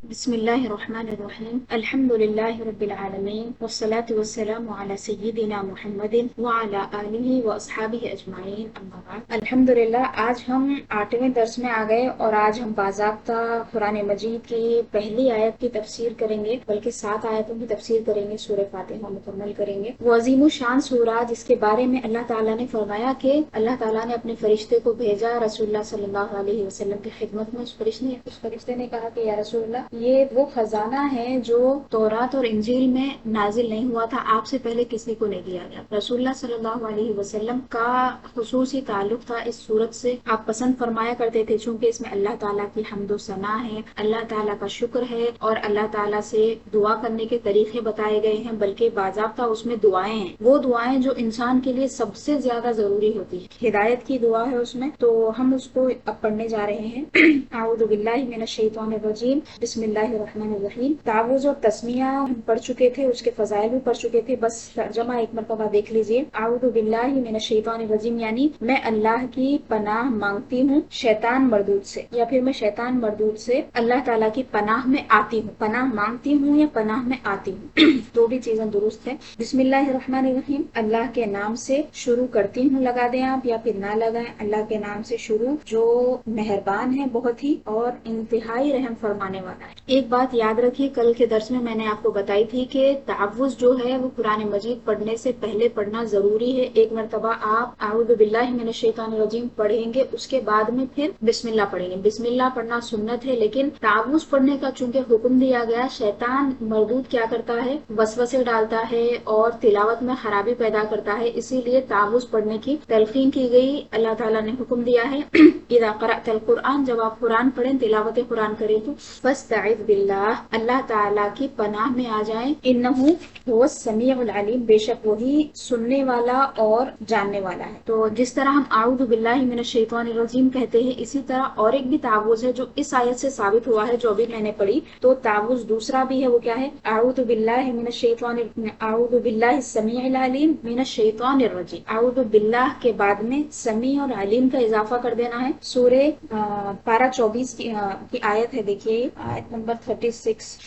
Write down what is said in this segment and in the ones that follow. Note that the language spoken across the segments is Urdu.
بسم الله الرحمن الرحيم الحمد لله رب العالمين والصلاة والسلام على سيدنا محمد وعلى آله وأصحابه أجمعين أما بعد الحمدللہ آج ہم 8ویں درس میں آ گئے اور آج ہم باضابطہ قرآن مجید کی پہلی آیت کی تفسیر کریں گے، بلکہ 7 آیتوں کی تفسیر کریں گے، سورہ فاتحہ مکمل کریں گے۔ وہ عظیم الشان سورہ جس کے بارے میں اللہ تعالیٰ نے فرمایا کہ اللہ تعالیٰ نے اپنے فرشتے کو بھیجا رسول اللہ صلی اللہ علیہ وسلم کی خدمت میں۔ اس فرشتے نے کہا کہ یا رسول اللہ، یہ وہ خزانہ ہے جو تورات اور انجیل میں نازل نہیں ہوا تھا، آپ سے پہلے کسی کو نہیں دیا گیا۔ رسول اللہ صلی اللہ علیہ وسلم کا خصوصی تعلق تھا اس صورت سے، آپ پسند فرمایا کرتے تھے چونکہ اس میں اللہ تعالیٰ کی حمد و ثنا ہے، اللہ تعالیٰ کا شکر ہے اور اللہ تعالیٰ سے دعا کرنے کے طریقے بتائے گئے ہیں، بلکہ باضابطہ اس میں دعائیں ہیں، وہ دعائیں جو انسان کے لیے سب سے زیادہ ضروری ہوتی ہے، ہدایت کی دعا ہے اس میں، تو ہم اس کو اب پڑھنے جا رہے ہیں۔ اعوذ باللہ من الشیطان الرجیم، بسم اللہ الرحمن الرحیم۔ تعوذ اور تسمیہ ہم پڑھ چکے تھے، اس کے فضائل بھی پڑھ چکے تھے، بس ترجمہ ایک مرتبہ دیکھ لیجئے۔ اعوذ باللہ من الشیطان الرجیم یعنی میں اللہ کی پناہ مانگتی ہوں شیطان مردود سے، یا پھر میں شیطان مردود سے اللہ تعالیٰ کی پناہ میں آتی ہوں۔ پناہ مانگتی ہوں یا پناہ میں آتی ہوں، دو بھی چیزیں درست ہے۔ بسم اللہ الرحمن الرحیم، اللہ کے نام سے شروع کرتی ہوں، لگا دیں آپ یا پھر نہ لگائیں، اللہ کے نام سے شروع جو مہربان ہے بہت ہی اور انتہائی رحم فرمانے والا ہے۔ ایک بات یاد رکھیے، کل کے درس میں نے آپ کو بتائی تھی کہ تعوذ جو ہے وہ قرآن مجید پڑھنے سے پہلے پڑھنا ضروری ہے۔ ایک مرتبہ آپ اعوذ باللہ من الشیطان الرجیم پڑھیں گے، اس کے بعد میں پھر بسم اللہ پڑھیں گے۔ بسم اللہ پڑھنا سنت ہے، لیکن تعوذ پڑھنے کا چونکہ حکم دیا گیا، شیطان مردود کیا کرتا ہے، وسوسے ڈالتا ہے اور تلاوت میں خرابی پیدا کرتا ہے، اسی لیے تعوذ پڑھنے کی تلقین کی گئی۔ اللہ تعالیٰ نے حکم دیا ہے اذا قرأت القرآن، جب آپ قرآن پڑھیں، تلاوت قرآن کریں تو فاستعذ باللہ، اللہ تعالیٰ کی پناہ میں آ جائیں، انہ هو السمیع العلیم، بے شک وہی سننے والا اور جاننے والا ہے۔ تو جس طرح ہم اعوذ باللہ من الشیطان الرجیم کہتے ہیں، اسی طرح اور ایک بھی تعوذ ہے جو اس آیت سے ثابت ہوا ہے، جو بھی میں نے پڑھی، تو تعوذ دوسرا بھی ہے، وہ کیا ہے، اعوذ باللہ من الشیطان، اعوذ باللہ السمیع العلیم من الشیطان الرجیم۔ اعوذ باللہ کے بعد میں سمیع اور علیم کا اضافہ کر دینا ہے۔ سورہ پارہ 24 کی آیت ہے، دیکھیے آیت نمبر 36۔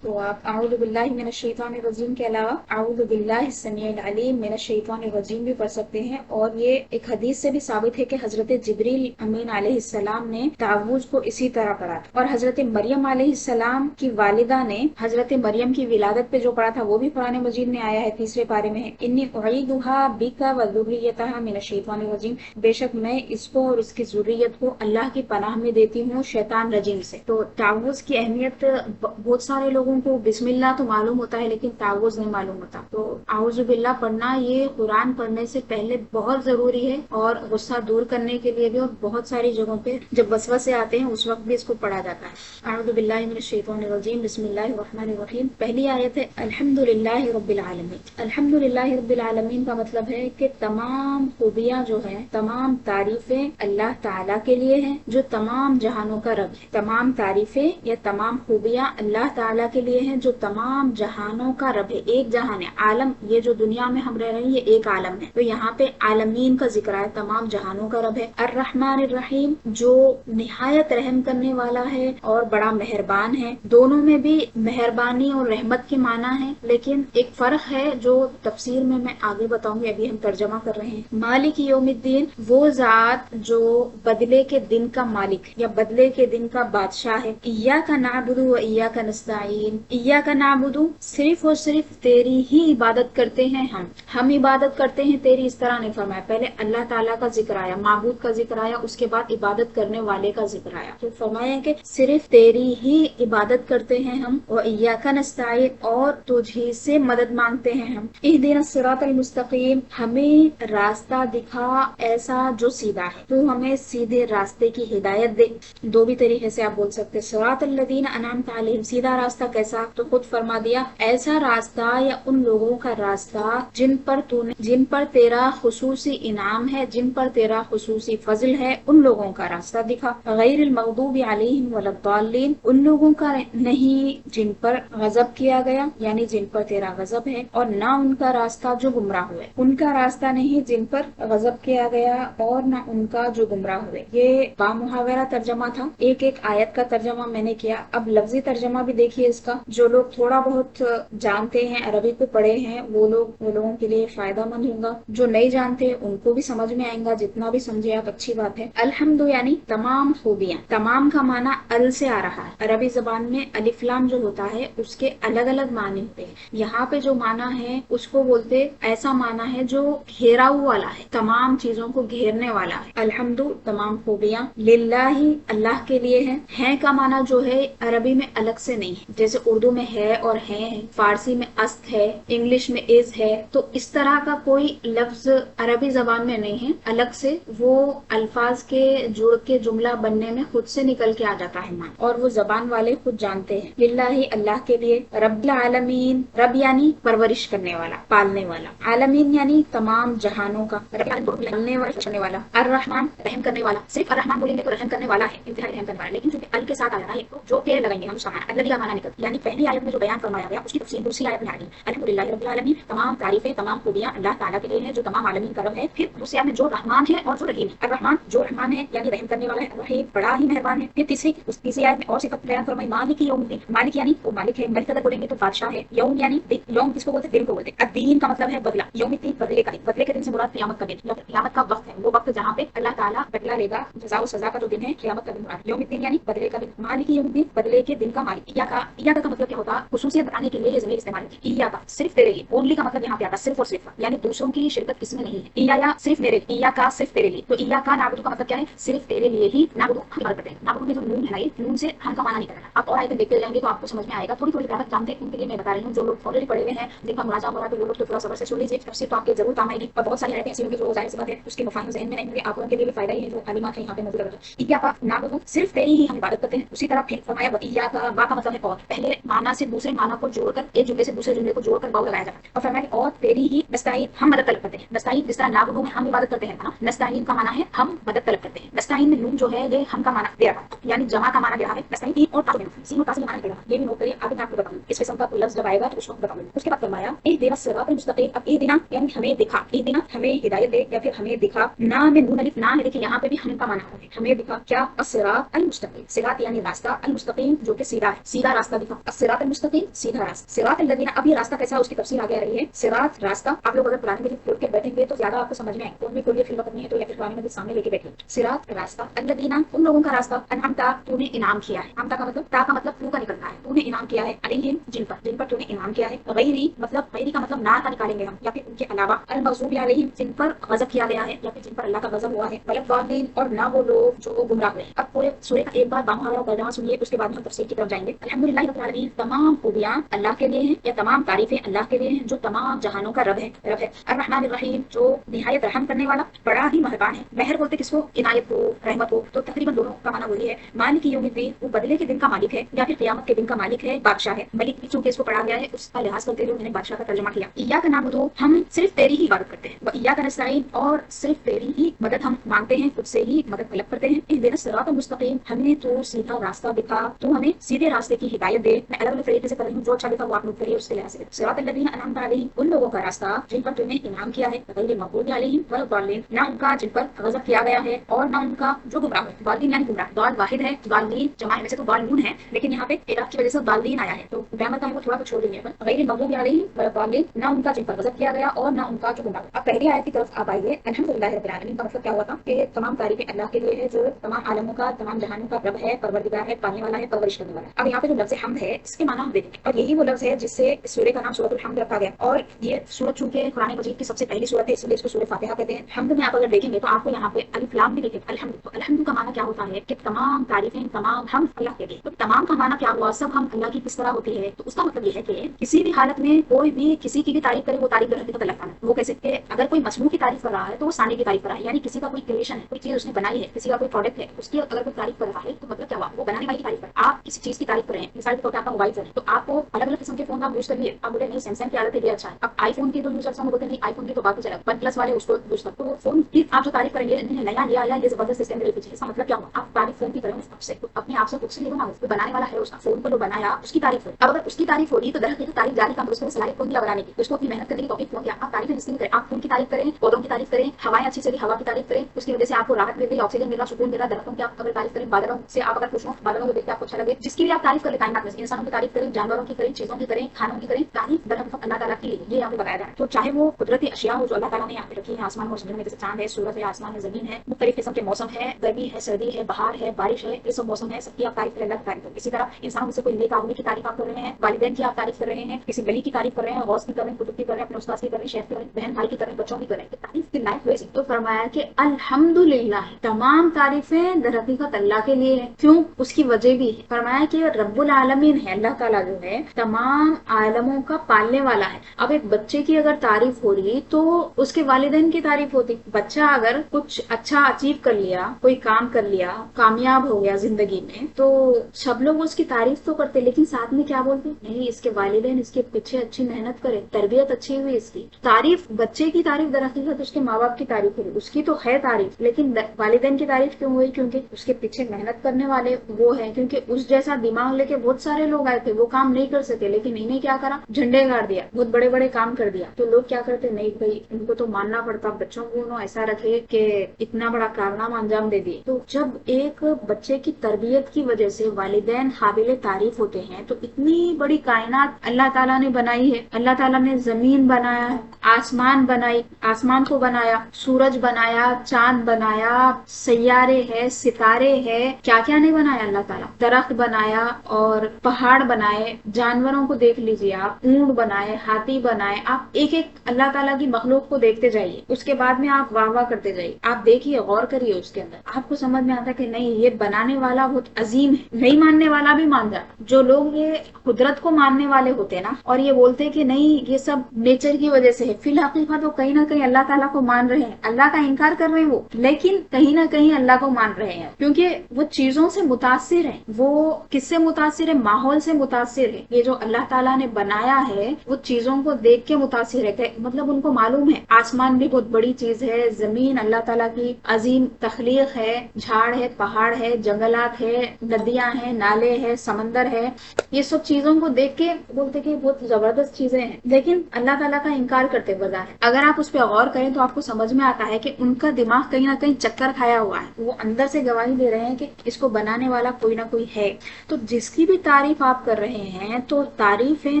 تو آپ اعوذ باللہ من الشیطان الرجیم کے علاوہ اعوذ باللہ السمیع العلیم من الشیطان الرجیم بھی پڑھ سکتے ہیں، اور یہ ایک حدیث سے بھی ثابت ہے کہ حضرت جبریل امین علیہ السلام نے تعوذ کو اسی طرح پڑھا تھا، اور حضرت مریم علیہ السلام کی والدہ نے حضرت مریم کی ولادت پہ جو پڑھا تھا وہ بھی قرآن مجید میں آیا ہے، 3 پارے میں ہے، انی اعیدھا بک وذریتھا من الشیطان الرجیم، بے شک میں اس کو اور اس کی ذریت کو اللہ کی پناہ میں دیتی ہوں شیطان رجیم سے۔ تو تعوذ کی اہمیت بہت سارے لوگوں کو بسم اللہ تو معلوم ہوتا ہے، لیکن تعوذ نہیں معلوم ہوتا۔ تو اعوذ باللہ پڑھنا یہ قرآن پڑھنے سے پہلے بہت ضروری ہے، اور غصہ دور کرنے کے لیے بھی، اور بہت ساری جگہوں پہ جب وسوسے آتے ہیں اس وقت بھی اس کو پڑھا جاتا ہے۔ اعوذ باللہ من الشیطان الرجیم، بسم اللہ الرحمن الرحیم۔ پہلی آیت ہے الحمدللہ رب العالمین۔ الحمدللہ رب العالمین کا مطلب ہے کہ تمام خوبیاں جو ہیں، تمام تعریفیں اللہ تعالیٰ کے لیے ہیں جو تمام جہانوں کا رب ہے۔ تمام تعریفیں یا تمام خوبیاں اللہ تعالیٰ کے لیے ہیں جو تمام جہانوں کا رب ہے۔ ایک جہان ہے، عالم، یہ جو دنیا میں ہم رہ رہے ہیں یہ ایک عالم ہے، تو یہاں پہ عالمین کا ذکر ہے، تمام جہانوں کا رب ہے۔ الرحمن الرحیم، جو نہایت رحم کرنے والا ہے اور بڑا مہربان ہے۔ دونوں میں بھی مہربانی اور رحمت کے معنی ہے، لیکن ایک فرق ہے جو تفسیر میں آگے بتاؤں گی، ابھی ہم ترجمہ کر رہے ہیں۔ مالک یوم الدین، وہ ذات جو بدلے کے دن کا مالک یا بدلے کے دن کا بادشاہ ہے۔ ایاک نعبد و ایاک نستعین، ایاک نعبد، صرف اور صرف تیری ہی عبادت کرتے ہیں ہم عبادت کرتے ہیں تیری، اس طرح نہیں فرمایا، پہلے اللہ تعالیٰ کا ذکر آیا، معبود کا ذکر آیا، اس کے بعد عبادت کرنے والے کا ذکر آیا، تو فرمایا کہ صرف تیری ہی عبادت کرتے ہیں ہم، و ایاک نستعین، اور تجھی سے مدد مانگتے ہیں ہم۔ اہدنا الصراط المستقیم، ہمیں راستہ دکھا ایسا جو سیدھا ہے، تو ہمیں سیدھے راستے کی ہدایت دے۔ دو بھی طریقے سے آپ بول سکتے، صراط الذین انعمت علیہم، سیدھا راستہ کیسا، تو خود فرما دیا ایسا راستہ یا ان لوگوں کا راستہ جن پر تیرا خصوصی انعام ہے، جن پر تیرا خصوصی فضل ہے، ان لوگوں کا راستہ دکھا۔ غیر المغضوب علیہم ولا الضالین، ان لوگوں کا نہیں جن پر غضب کیا گیا، یعنی جن پر تیرا غضب ہے، اور نہ ان کا راستہ جو گمراہ ہوئے، ان کا راستہ نہیں جن پر غضب کیا گیا اور نہ ان کا جو گمراہ ہوئے۔ یہ بامحاورہ ترجمہ تھا، ایک آیت کا ترجمہ میں نے کیا، گیا. اب لفظی ترجمہ بھی دیکھیے اس کا. جو لوگ تھوڑا بہت جانتے ہیں، عربی کو پڑھے ہیں، وہ لوگوں کے لیے فائدہ مند ہوگا. جو نہیں جانتے ان کو بھی سمجھ میں آئے گا. جتنا بھی سمجھے آپ اچھی بات ہے. الحمد یعنی تمام خوبیاں. تمام کا معنی ال سے آ رہا ہے. عربی زبان میں الف لام جو ہوتا ہے اس کے الگ الگ معنی ہوتے ہیں. یہاں پہ جو معنی ہے اس کو بولتے ایسا معنی ہے جو گھیراؤ والا ہے، تمام چیزوں کو گھیرنے والا ہے. الحمد تمام خوبیاں. للہ اللہ کے لیے ہے کا معنی جو ہے عربی میں الگ سے نہیں ہے. جیسے اردو میں ہے اور ہے، فارسی میں است ہے، انگلش میں از ہے. تو اس طرح کا کوئی لفظ عربی زبان میں نہیں ہے الگ سے. وہ الفاظ کے جڑ کے جملہ بننے میں خود سے نکل کے آ جاتا ہے معنی، اور وہ زبان والے خود جانتے ہیں. للہ اللہ کے لیے. رب العالمین. رب یعنی پرورش کرنے والا، پالنے والا. عالمین یعنی تمام جہانوں کا. پالنے والا. الرحمن رحم کرنے والا. صرف الرحمن بولیں گے تو رحم کرنے والا ہے، انتہائی رحم کرنے والا. لیکن چونکہ ال کے ساتھ آیا ہے تو جو کہ لگیں گے ہم اس کا معنی اللہ کا معنی نکل. یعنی پہلی آیت میں جو بیان فرمایا گیا اس کی تفصیل دوسری آیت میں آ گئی. الحمدللہ رب العالمین. تمام تعریفیں، تمام خوبیاں اللہ تعالیٰ کے لیے ہیں جو تمام عالمین کا رب ہے. پھر دوسری آیت میں جو رحمان ہے اور جو رحیم ہے. الرحمن جو رحمان ہے یعنی رحم کرنے والا ہے. الرحیم بڑا ہی مہربان ہے. پھر تیسری آیت میں اور صفت بیان فرمائی. مالک یوم الدین. مالک یعنی وہ مالک ہے. ملک اگر بولیں گے تو بادشاہ ہے. یوم یعنی یوم کس کو بولتے ہیں؟ دن کو بولتے ہیں. الدین کا مطلب ہے بدلہ. یوم الدین بدلے کا دن. بدلے کے دن سے مراد قیامت کا دن. قیامت کا وقت ہے، وہ وقت جہاں پہ اللہ تعالیٰ بدلہ لے گا. جزا و سزا کا جو دن ہے قیامت کا دن مراد. یوم الدین یعنی بدلے کا دن. مالک یوم الدین بدلے کے دن کا مالک. ایاکا کا مطلب کیا ہوتا ہے؟ خصوصیت بتانے کے لیے یہ ضمیر استعمال کی. ایاکا صرف تیرے لیے. اونلی کا مطلب یہاں پہ آتا ہے صرف اور صرف، یعنی دوسروں کی شرکت کس میں نہیں ہے. ایایا صرف میرے لیے. ایاکا صرف تیرے لیے. تو ایاکا نعبدو کا مطلب کیا ہے؟ صرف تیرے لیے ہی نعبدو ہم عبادت کرتے ہیں. نعبدو میں جو نون ہے نون سے ہم کا معنی نہیں کرنا. آپ اور آیتیں دیکھتے جائیں گے تو آپ کو سمجھ میں آئے گا. تھوڑی تھوڑی بات جانتے ہیں ان کے لیے میں بتا رہی ہوں. جو لوگ آلریڈی پڑھے ہوئے ہیں، جن کا مراجعہ ہو رہا ہے تو وہ لوگ تو تھوڑا صبر سے سن لیجیے. تفسیر تو آپ کے ضرور کام آئے گی. اور بہت ساری آیتیں ایسی ہوں گی جو ظاہر سی بات ہے اس کے مفاہیم ذہن میں نہیں ہوں گے. آپ لوگوں کے لیے بھی فائدہ ہی ہے جو تعلیمات ہیں یہاں پہ موجود ہے. ایاکا نعبدو صرف تیری ہی ہم عبادت کرتے ہیں. اسی طرح پھر فرمایا ایاکا. با کا مطلب ہے اور. پہلے معنی سے دوسرے معنی کو جوڑ کر ایک جملے سے دوسرے جملے کو جوڑ کر باؤ لگایا جاتا ہے. اور فرمایا اور تیری ہی نستعین ہم مدد طلب کرتے ہیں. نستعین جس طرح نعبدو میں ہم عبادت کرتے ہیں نا، نستعین کا معنی ہے ہم مدد طلب کرتے ہیں. نستعین میں نون جو ہے یہ ہم کا معنی دے رہا ہے، یعنی جمع کا معنی دے رہا ہے. نستعین اور تاسو سین اور تاسو معنی دے رہا ہے. یہ بھی نوٹ کریے. آگے میں آپ کو بتاؤں اس قسم کا کوئی لفظ جب آئے گا تو اس کو بتاؤں. اس کے بعد فرمایا اهدنا الصراط المستقیم. اب اهدنا یعنی ہمیں دکھا. اهدنا ہمیں ہدایت دے یا پھر ہمیں دکھا. نا میں نون الف نا ہے. دیکھیں یہاں پہ بھی ہم کا معنی ہے ہمیں دکھا. کیا؟ الصراط المستقیم. صراط یعنی راستہ، المستقیم جو کہ سیدھا ہے، سیدھا راستہ دکھا. الصراط المستقیم سیدھا راستہ. صراط الذین. اب یہ راستہ کیسا ہے اس کی تفصیل آگے آ رہی ہے. صراط راستہ. آپ لوگ اگر قرآن میں کھول کے بیٹھیں گے تو زیادہ آپ کو سمجھ میں آئے. کوئی فی الوقت نہیں ہے تو یا پھر قرآن میں سامنے لے کے بیٹھے. صراط راستہ. الذین ان لوگوں کا راستہ. انعمتا تو نے انعام کیا ہے. انعمتا کا مطلب تا کا مطلب تو کا نکلتا ہے. تو نے انعام کیا ہے. علیہم جن پر تو نے انعام کیا ہے. غیری مطلب غیری کا مطلب نہ کا نکالیں گے ہم یا پھر ان کے علاوہ. المغضوب علیہم جن پر غضب کیا گیا ہے یا پھر جن پر اللہ کا غضب ہوا ہے. والضالین اور نہ وہ لوگ جو گمراہ ہوئے. اب پورے سورے کا ایک بار بامحاورہ ترجمہ سنیے، اس کے بعد ہم تفسیر کی طرف جائیں گے. الحمدللہ رب العالمین. تمام خوبیاں اللہ کے لیے ہیں یا تمام تعریفیں اللہ کے لیے ہیں جو تمام جہانوں کا رب ہے. الرحمن الرحیم جو نہایت رحم کرنے والا، بڑا ہی مہربان ہے. مہر بولتے کس کو؟ عنایت کو، رحمت کو. تو تقریباً دونوں کا معنی وہی ہے. مالک یوم الدین وہ بدلے کے دن کا مالک ہے یا پھر قیامت کے دن کا مالک ہے، بادشاہ ہے. ملک بھی چونکہ اس کو پڑھا گیا ہے اس کا لحاظ کرتے ہوئے میں نے بادشاہ کا ترجمہ کیا. ایاک نعبد ہم صرف تیری ہی عبادت کرتے ہیں. وایاک نستعین اور صرف تیری ہی مدد ہم مانگتے ہیں، خود سے ہی مدد طلب کرتے ہیں. اهدنا الصراط المستقیم. ہمیں تو سیدھا راستہ دکھا، تو ہمیں سیدھے راستے کی ہدایت دے. میں الگ الگ طریقے سے کر رہی ہوں، جو اچھا لکھا وہ آپ نوٹ کریے اس کے لحاظ سے. صراط الذین انعمت علیہم ان لوگوں کا راستہ جن پر تم نے انعام کیا ہے. غیر المغضوب علیہم ولا الضالین نہ ان کا جن پر غضب کیا گیا ہے اور نہ ان کا جو گمراہ ہوئے. ضالین یعنی گمراہ. ضال واحد ہے، ضالین جمع ہے. ویسے تو ضالون ہے لیکن یہاں پہ اعراب کی وجہ سے ضالین آیا ہے تو گرامر کا وہ تھوڑا تو چھوڑ دیں گے. غیر المغضوب علیہم ولا الضالین نہ ان کا جن پر غضب کیا گیا اور نہ ان کا جو گمراہ. اب پہلی آیت کی طرف آپ آئیے. الحمدللہ رب العالمین کا مطلب کیا ہوا تھا کہ تمام تعریفیں اللہ کے لیے ہے جو تمام عالموں کا، تمام جہانوں کا رب ہے، پروردگار ہے، پالنے والا ہے، پرورش کرنے والا ہے. اب یہاں پہ جو لفظ حمد ہے اس کے معنی ہم دیکھیں اور یہی وہ لفظ ہے جس سے اس سورہ کا نام سورۃ الحمد رکھا گیا. اور یہ سورۃ چونکہ قرآن مجید کی سب سے پہلی سورت ہے اس لیے اس کو سورۃ فاتحہ کہتے ہیں. حمد میں آپ اگر دیکھیں گے تو آپ کو یہاں پہ الف لام بھی دیکھیں الحمد. تو الحمد کا معنی کیا ہوتا ہے کہ تمام تعریفیں، تمام ہم اللہ کے لیے. تو تمام کا معنی کیا ہوا؟ سب ہم اللہ کی کس طرح ہوتی ہے. تو اس کا مطلب یہ ہے کہ کسی بھی حالت میں کوئی بھی کسی کی بھی تعریف کرے وہ تعریف کرنے کا لگتا ہے. وہ کیسے کہ اگر کوئی مصنوع کی تعریف کر رہا ہے تو وہ ثانی کی تعریف کر رہا ہے، یعنی کسی کا کوئی کریشن ہے، کوئی چیز اس نے بنائی ہے، کسی کا کوئی پروڈکٹ ہے، اس کی اگر کوئی تعریف کر رہا ہے تو مطلب کیا ہوا؟ وہ بنانے والی کی تعریف کر. آپ کسی چیز کی تعریف کر رہے ہیں، مثال کے طور پہ آپ کا موبائل فون ہے تو آپ کو الگ الگ قسم کے فون آپ یوز کر لیے. آپ بولے نہیں سیمسنگ کی عادت ہے یہ اچھا ہے. اب آئی فون کی جو یوزرس ہیں وہ بولتے ہیں نہیں آئی فون کی تو بات چلا ون پلس والے اس کو یوز کرتے. تو فون کی آپ جو تعریف کریں گے نیا لیا یا یہ زبردست سسٹم ہے. اس کا مطلب کیا ہوا؟ آپ تعریف فون کی کریں اس سے اپنے آپ سے خود سے نہیں بنا. بنانے والا ہے اس کا فون کو جو بنایا اس کی تعریف ہو. اب اگر اس کی تعریف ہو رہی ہے تو در حقیقت تعریف جاری کا اس میں صلاحیت کون دیا بنانے کی, اس کو اپنی محنت کرنے کی توفیق کون دیا. آپ تعریفیں جس کی کریں, آپ خون کی تعریف کریں, پودوں کی تعریف کریں, ہوائیں اچھی چلی ہوا کی تعریف کریں, اس کی وجہ سے آپ کو راحت مل رہی, آکسیجن مل رہا, سکون مل رہا, درختوں کی آپ اگر تعریف کریں, بادلوں سے آپ اگر خوش ہوں, بادلوں کو دیکھ کے آپ کو اچھا لگے, جس کی بھی آپ تعریف کریں کائنات میں سے, انسانوں کی تعریف کریں, جانوروں کی کریں, چیزوں کی کریں, کھانوں کی کریں, تعریف در حقیقت اللہ تعالیٰ کی ہے. یہ یہاں پہ بتایا جائے تو چاہے وہ قدرتی اشیاء ہو جو اللہ تعالیٰ نے یہاں پہ رکھی ہے, آسمان اور زمین میں, جیسے چاند ہے, سورج ہے, آسمان ہے, زمین ہے, مختلف قسم کے موسم ہے, گرمی ہے, سردی ہے, بہار ہے, بارش ہے, یہ سب موسم ہے, سب کی آپ تعریف کریں, اللہ کی تعریف کریں. اسی طرح انسانوں سے کوئی نیک آدمی کی تعریف آپ کر رہے ہیں, والدین کی آپ تعریف کر رہے ہیں, کسی ولی کی تعریف کر رہے ہیں, غوث کی کر رہے ہیں, قطب کی کر رہے ہیں, اپنے استاد کی کر رہے ہیں, شیخ کی کر رہے ہیں, بہن بھائی کی کر رہے ہیں, بچوں کی کر رہے ہیں, تعریف کی لائق ہوئے. تو فرمایا کہ الحمدللہ, تمام تعریفیں در حقیقت اللہ کے لیے ہیں. کیوں؟ اس کی وجہ بھی ہے. فرمایا کہ رب العالمین ہے, اللہ تعالیٰ جو ہے تمام عالموں کا پالنے والا ہے. اب ایک بچے کی اگر تعریف ہو رہی تو اس کے والدین کی تعریف ہوتی. بچہ اگر کچھ اچھا اچیو کر لیا, کوئی کام کر لیا, کامیاب ہو گیا زندگی میں, تو سب لوگ اس کی تعریف تو کرتے, لیکن ساتھ میں کیا بولتے, نہیں اس کے والدین اس کے پیچھے اچھی محنت کرے, تربیت اچھی ہوئی اس کی. تعریف بچے کی تعریف در حقیقت اس کے ماں باپ کی تعریف ہوئی, اس کی تو ہے تعریف, لیکن والدین کی تعریف کیوں ہوئی؟ کیونکہ اس کے پیچھے محنت کرنے والے وہ ہیں. کیونکہ اس جیسا دماغ لے کے بہت سارے لوگ آئے تھے, وہ کام نہیں کر سکے, لیکن انہیں کیا کرا, جھنڈے گاڑ دیا, بہت بڑے بڑے کام کر دیا. تو لوگ کیا کرتے, نہیں بھائی ان کو تو ماننا پڑتا, بچوں کو انہوں ایسا رکھے کہ اتنا بڑا کارنامہ انجام دے دیے. تو جب ایک بچے کی تربیت کی وجہ سے والدین قابل تعریف ہوتے ہیں, تو اتنی بڑی کائنات اللہ تعالیٰ نے بنائی ہے. اللہ تعالیٰ نے زمین بنایا ہے, آسمان بنائی, آسمان کو بنایا, سورج بنایا, چاند بنایا, سیارے ہے, ستارے ہے, کیا کیا نہیں بنایا اللہ تعالیٰ. درخت بنایا اور پہاڑ بنائے, جانوروں کو دیکھ لیجیے آپ, اونٹ بنائے, ہاتھی بنائے. آپ ایک ایک اللہ تعالیٰ کی مخلوق کو دیکھتے جائیے, اس کے بعد میں آپ واہ واہ کرتے جائیے. آپ دیکھیے, غور کریے, اس کے اندر آپ کو سمجھ میں آتا کہ نہیں یہ بنانے والا بہت عظیم ہے. نہیں ماننے والا بھی مان جاتا. جو لوگ یہ قدرت کو ماننے والے ہوتے ہیں نا, اور یہ بولتے کہ نہیں یہ سب نیچر کی وجہ سے ہے, فی الحقیقت وہ کہیں نہ کہیں اللہ تعالیٰ کو مان رہے ہیں. اللہ کا انکار کر رہے ہیں وہ, لیکن کہیں نہ کہیں اللہ کو مان رہے ہیں, کیونکہ وہ چیزوں سے متاثر ہیں. وہ کس سے متاثر ہے؟ ماحول سے متاثر ہے. یہ جو اللہ تعالیٰ نے بنایا ہے وہ چیزوں کو دیکھ کے متاثر ہے. مطلب ان کو معلوم ہے آسمان بھی بہت بڑی چیز ہے, زمین اللہ تعالیٰ کی عظیم تخلیق ہے, جھاڑ ہے, پہاڑ ہے, جنگلات ہے, ندیاں ہیں, نالے ہے, سمندر ہے. یہ سب چیزوں کو دیکھ کے بولتے کہ بہت زبردست چیزیں ہیں, لیکن اللہ تعالیٰ کا انکار کرتے بظاہر. اگر آپ اس پہ غور کریں تو آپ کو سمجھ میں آتا ہے کہ ان کا دماغ کہیں نہ کہیں چکر کھایا ہوا ہے. وہ اندر سے گواہی دے رہے ہیں کہ اس کو بنانے والا کوئی نہ کوئی ہے. تو جس کی بھی تعریف آپ کر رہے ہیں تو تعریفیں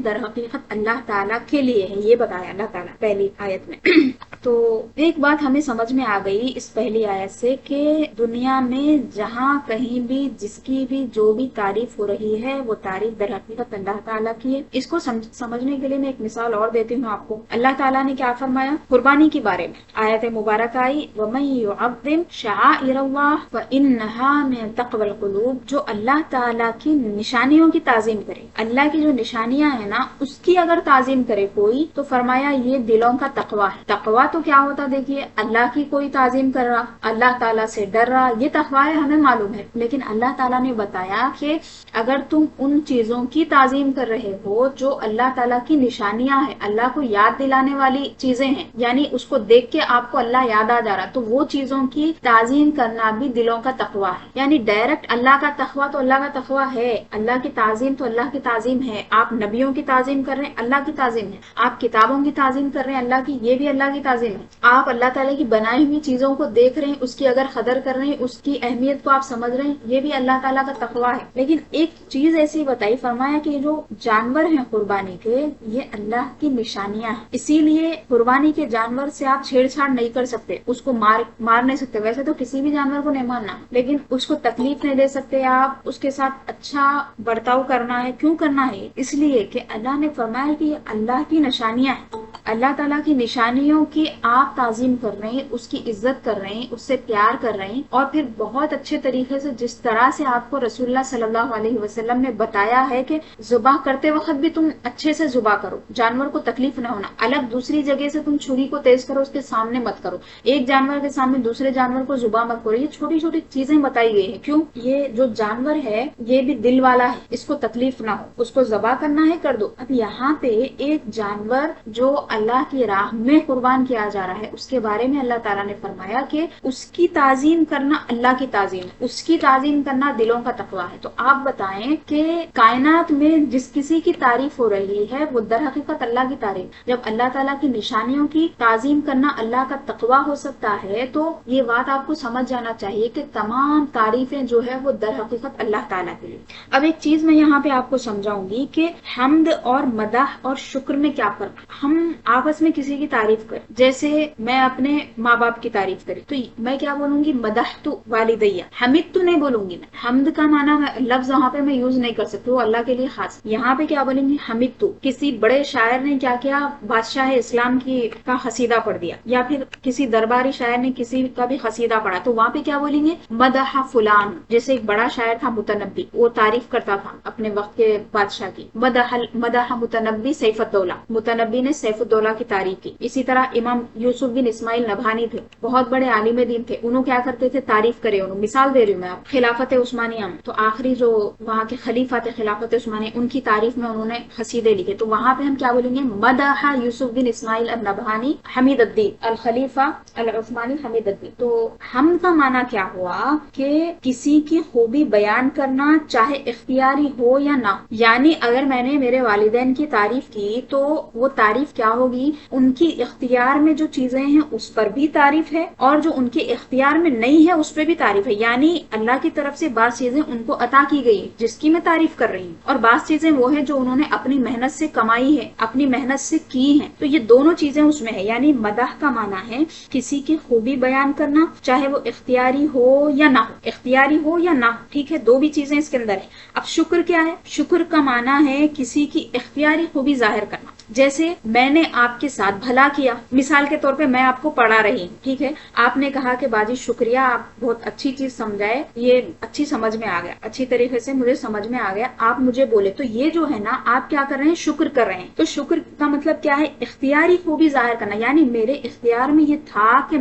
در حقیقت اللہ تعالیٰ کے لیے ہے. یہ بتایا اللہ تعالیٰ پہلی آیت میں. تو ایک بات ہمیں سمجھ میں آ گئی اس پہلی آیت سے کہ دنیا میں جہاں کہیں بھی جس کی بھی جو بھی تعریف ہو رہی ہے وہ تعریف در حقیقت اللہ تعالیٰ کی ہے. اس کو سمجھنے کے لیے میں ایک مثال اور دیتی ہوں آپ کو. اللہ تعالیٰ نے کیا فرمایا قربانی کے بارے میں؟ آیت مبارکہ آئی وَمَن يُعَظِّمْ شَعَائِرَ اللَّهِ فَإِنَّهَا مِن تَقْوَى الْقُلُوبِ. جو اللہ تعالیٰ کی نشانیوں کی تعظیم کرے, اللہ کی جو نشانیاں ہیں نا اس کی اگر تعظیم کرے کوئی, تو فرمایا یہ دلوں کا تقویٰ ہے. تقویٰ تو کیا ہوتا, دیکھیے اللہ کی کوئی تعظیم کر رہا, اللہ تعالیٰ سے ڈر رہا, یہ تقویٰ ہے, ہمیں معلوم ہے. لیکن اللہ تعالیٰ نے بتایا کہ اگر تم ان چیزوں کی تعظیم کر رہے ہو جو اللہ تعالیٰ کی نشانیاں ہیں, اللہ کو یاد دلانے والی چیزیں ہیں, یعنی اس کو دیکھ کے آپ کو اللہ یاد آ جا رہا, تو وہ چیزوں کی تعظیم کرنا بھی دلوں کا تقویٰ ہے. یعنی ڈائریکٹ اللہ کا تقویٰ تو اللہ کا تقویٰ ہے, اللہ کی تعظیم تو اللہ کی تعظیم ہے. آپ نبیوں کی تعظیم کر رہے ہیں, اللہ کی تعظیم ہے. آپ کتابوں کی تعظیم کر رہے ہیں اللہ کی, یہ بھی اللہ کی تعظیم ہے. آپ اللہ تعالیٰ کی بنائی ہوئی چیزوں کو دیکھ رہے ہیں, اس کی اگر قدر کر رہے ہیں, اس کی اہمیت کو آپ سمجھ رہے ہیں, یہ بھی اللہ تعالیٰ کا تقویٰ ہے. لیکن ایک چیز ایسی بتائی, فرمایا کہ جو جانور ہیں قربانی کے, یہ اللہ کی نشانیاں ہیں. اسی لیے قربانی کے جانور سے آپ چھیڑ چھاڑ نہیں کر سکتے, اس کو مار نہیں سکتے. ویسے تو کسی بھی جانور کو نہیں مارنا, لیکن اس کو تکلیف نہیں دے سکتے آپ, اس کے ساتھ اچھا برتاؤ کرنا ہے. کیوں کرنا ہے؟ اس لیے کہ اللہ نے فرمایا کہ یہ اللہ کی نشانیاں ہیں. اللہ تعالیٰ کی نشانیوں کی آپ تعظیم کر رہے ہیں, اس کی عزت کر رہے ہیں, اس سے پیار کر رہے ہیں, اور پھر بہت اچھے طریقے سے جس طرح سے آپ کو رسول اللہ صلی اللہ علیہ وسلم نے بتایا ہے کہ ذبح کرتے وقت بھی تم اچھے سے ذبح کرو, جانور کو تکلیف نہ ہونا. الگ دوسری جگہ سے تم چھری کو تیز کرو, اس کے سامنے مت کرو, ایک جانور کے سامنے دوسرے جانور کو ذبح مت کرو. یہ چھوٹی چھوٹی چیزیں بتائی گئی ہیں. کیوں؟ یہ جو جانور ہے یہ بھی دل والا ہے, اس کو تکلیف نہ ہو, اس کو ذبح کرنا ہے کر دو. اب یہاں پہ ایک جانور جو اللہ کی راہ میں قربان کیا جا رہا ہے، اس کے بارے میں اللہ تعالیٰ نے فرمایا کہ اس کی تعظیم کرنا اللہ کی تعظیم ہے، اس کی تعظیم کرنا دلوں کا تقویٰ ہے۔ تو آپ بتائیں کہ کائنات میں جس کسی کی تعریف ہو رہی ہے وہ در حقیقت اللہ کی تعریف، جب اللہ تعالیٰ کی نشانیوں کی تعظیم کرنا اللہ کا تقویٰ ہو سکتا ہے تو یہ بات آپ کو سمجھ جانا چاہیے کہ تمام تعریفیں جو ہے وہ در حقیقت اللہ تعالیٰ کے لیے۔ اب ایک چیز میں یہاں پہ آپ کو سمجھاؤں گی کہ حمد اور مدح اور شکر میں کیا فرق ہے۔ ہم آپس میں کسی کی تعریف کریں، جیسے میں اپنے ماں باپ کی تعریف کریں تو میں کیا بولوں گی، مدحت والدیہ، حمد تو نہیں بولوں گی۔ میں حمد کا معنی لفظ وہاں پہ میں یوز نہیں کر سکتی، وہ اللہ کے لیے خاص۔ یہاں پہ کیا بولیں گی، حمد تو کسی بڑے شاعر نے کیا کیا، بادشاہ اسلام کی کا قصیدہ پڑھ دیا، یا پھر کسی درباری شاعر نے کسی کا بھی قصیدہ پڑھا تو وہاں پہ کیا بولیں گے، مدح فلان۔ جیسے ایک بڑا شاعر تھا متنبی، وہ تعریف کرتا تھا اپنے وقت کے بادشاہ کی، مدح متنبی سیف الدولہ، متنبی نے سیف الدولہ کی تعریف کی۔ اسی طرح امام یوسف بن اسماعیل نبہانی تھے، بہت بڑے عالم دین تھے، انہوں کیا کرتے تھے، تعریف کرے انہوں۔ مثال دے رہی ہوں میں آپ، خلافت عثمانیہ میں تو آخری جو وہاں کے خلیفہ تھے خلافت عثمانیہ، ان کی تعریف میں انہوں نے قصیدے لکھے، تو وہاں پہ ہم کیا بولیں گے، مدح یوسف بن اسماعیل النبہانی حمید الدین الخلیفہ العثمانی حمید الدین۔ تو ہم کا معنی کیا ہوا کہ کسی کی خوبی بیان کرنا، چاہے اختیاری ہو یا نہ ہو۔ یعنی اگر میں نے میرے والدین کی تعریف کی تو وہ تعریف کیا ہوگی، ان کی اختیار میں جو چیزیں ہیں اس پر بھی تعریف ہے، اور جو ان کے اختیار میں نہیں ہے اس پہ بھی تعریف ہے۔ یعنی اللہ کی طرف سے بعض چیزیں ان کو عطا کی گئی جس کی میں تعریف کر رہی ہوں، اور بعض چیزیں وہ ہیں جو انہوں نے اپنی محنت سے کمائی ہے، اپنی محنت سے کی ہیں، تو یہ دونوں چیزیں اس میں ہے۔ یعنی مدح کا معنی ہے کسی کی خوبی بیان کرنا، چاہے وہ اختیاری ہو یا نہ ہو، اختیاری ہو یا نہ ہو، ٹھیک ہے، دو بھی چیزیں اس کے اندر ہیں۔ اب شکر کیا ہے، شکر کا معنی ہے کسی کی اختیاری خوبی ظاہر کرنا۔ جیسے میں نے آپ کے ساتھ بھلا کیا، مثال کے طور پہ میں آپ کو پڑھا رہی ہوں، ٹھیک ہے، آپ نے کہا کہ باجی شکریہ، آپ بہت اچھی چیز سمجھائے، یہ اچھی سمجھ میں آ گیا، اچھی طریقے سے مجھے سمجھ میں آ گیا، آپ مجھے بولے، تو یہ جو ہے نا آپ کیا کر رہے ہیں، شکر کر رہے ہیں۔ تو شکر کا مطلب کیا ہے، اختیاری خوبی ظاہر کرنا، یعنی میرے اختیار میں یہ تھا کہ